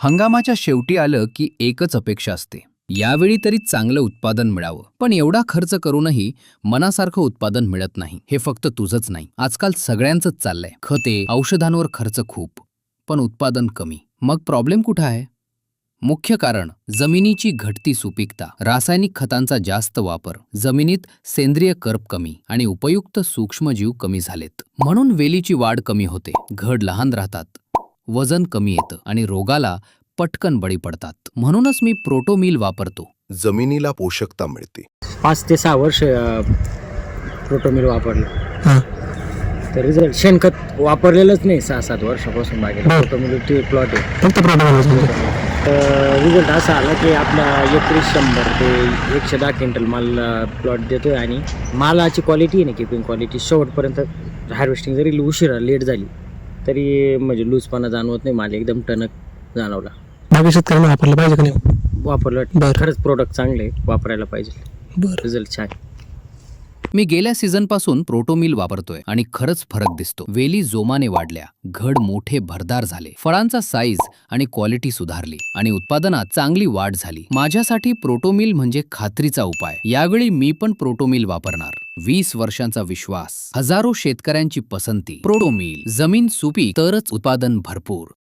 हंगामाच्या शेवटी आलं की एकच अपेक्षा असते, यावेळी तरी चांगलं उत्पादन मिळावं. पण एवढा खर्च करूनही मनासारखं उत्पादन मिळत नाही. हे फक्त तुझंच नाही, आजकाल सगळ्यांचंच चाललंय. खते, औषधांवर खर्च खूप, पण उत्पादन कमी. मग प्रॉब्लेम कुठं आहे? मुख्य कारण जमिनीची घटती सुपीकता, रासायनिक खतांचा जास्त वापर, जमिनीत सेंद्रिय कर्ब कमी आणि उपयुक्त सूक्ष्मजीव कमी झालेत. म्हणून वेलीची वाढ कमी होते, घड लहान राहतात, वजन कमी येतं आणि रोगाला पटकन बळी पडतात. म्हणूनच मी प्रोटोमील वापरतो. जमिनीला पोषकता मिळते. 5 ते 6 वर्ष प्रोटोमील वापरलं. हां. तर रिझल्ट शेणखत वापरलेलंच नाही 6-7 वर्षापासून बागेला. प्रोटोमील प्लॉट आहे. फक्त प्रोटोकॉल. तर रिझल्ट असा आला की आपला 3100 ते 110 क्विंटल माल प्लॉट देतोय आणि मालाची क्वालिटी आहे ना, किपिंग क्वालिटी शेवटपर्यंत हार्वेस्टिंग जरी उशिरा लेट झाली तरी म्हणजे लूजपणा जाणवत नाही, माल एकदम टणक जाणवला. बाकी शेतकऱ्यांना वापरलं पाहिजे का नाही? वापरलं. बरं. खरंच प्रोडक्ट चांगले आहे, वापरायला पाहिजे. बरं. रिझल्ट छान. मी गेल्या सीझनपासून प्रोटोमील वापरतोय आणि खरंच फरक दिसतो. वेली जोमाने वाढल्या, घड मोठे भरदार झाले, फळांचा साईज आणि क्वालिटी सुधारली आणि उत्पादनात चांगली वाढ झाली. माझ्यासाठी प्रोटोमील म्हणजे खात्रीचा उपाय. यावेळी मी पण प्रोटोमील वापरणार. 20 वर्षांचा विश्वास, हजारो शेतकऱ्यांची पसंती. प्रोटोमील. जमीन सुपीक तरच उत्पादन भरपूर.